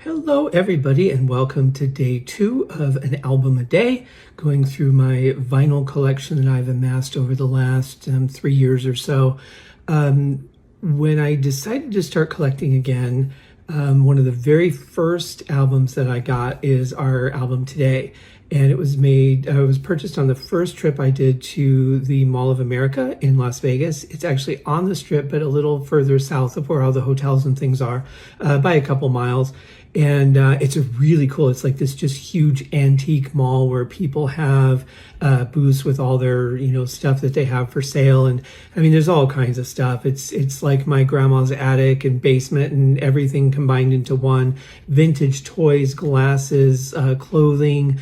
Hello everybody and welcome to day 2 of an album a day, going through my vinyl collection that I've amassed over the last 3 years or so. When I decided to start collecting again, one of the very first albums that I got is our album today. And it was purchased on the first trip I did to the Mall of America in Las Vegas. It's actually on the Strip, but a little further south of where all the hotels and things are, by a couple miles. And it's really cool. It's like this just huge antique mall where people have booths with all their, stuff that they have for sale. And I mean, there's all kinds of stuff. It's like my grandma's attic and basement and everything combined into one. Vintage toys, glasses, clothing,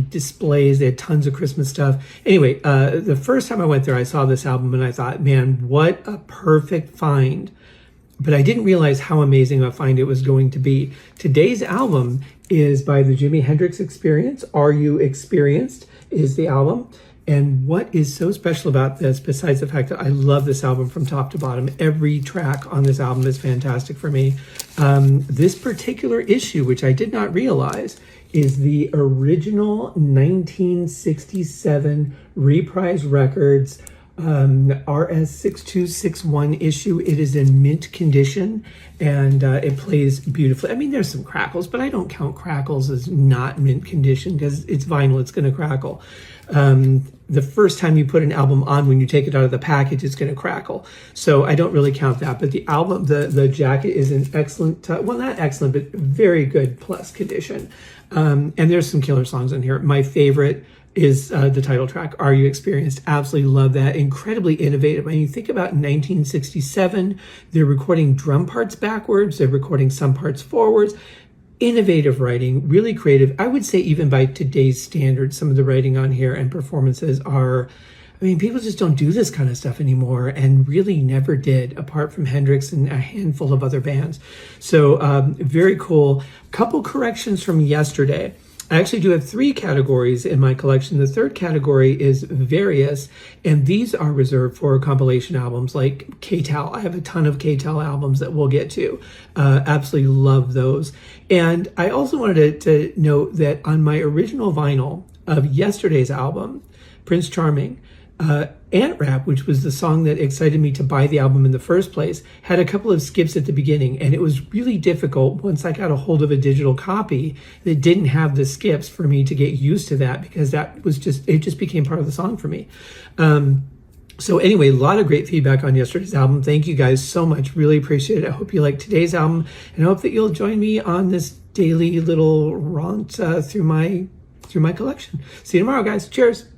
displays. They had tons of Christmas stuff. Anyway, the first time I went there, I saw this album and I thought, man, what a perfect find. But I didn't realize how amazing a find it was going to be. Today's album is by the Jimi Hendrix Experience. Are You Experienced is the album. And what is so special about this, besides the fact that I love this album from top to bottom, every track on this album is fantastic for me. This particular issue, which I did not realize, is the original 1967 Reprise Records RS6261 issue. It is in mint condition and it plays beautifully. I mean, there's some crackles, but I don't count crackles as not mint condition because it's vinyl, it's going to crackle. The first time you put an album on, when you take it out of the package, it's going to crackle. So I don't really count that. But the album, the jacket is in excellent, well, not excellent, but very good plus condition. And there's some killer songs in here. My favorite is the title track, Are You Experienced? Absolutely love that. Incredibly innovative. When you think about 1967, they're recording drum parts backwards, they're recording some parts forwards. Innovative writing, really creative. I would say even by today's standards, some of the writing on here and performances are, I mean, people just don't do this kind of stuff anymore and really never did, apart from Hendrix and a handful of other bands. So very cool. Couple corrections from yesterday. I actually do have 3 categories in my collection. The third category is various, and these are reserved for compilation albums like K-Tal. I have a ton of K-Tal albums that we'll get to. Absolutely love those. And I also wanted to note that on my original vinyl of yesterday's album, Prince Charming, Ant Rap, which was the song that excited me to buy the album in the first place, had a couple of skips at the beginning, and it was really difficult once I got a hold of a digital copy that didn't have the skips for me to get used to that, because that was it just became part of the song for me. So anyway, a lot of great feedback on yesterday's album. Thank you guys so much. Really appreciate it. I hope you like today's album, and I hope that you'll join me on this daily little raunt through my collection. See you tomorrow, guys. Cheers.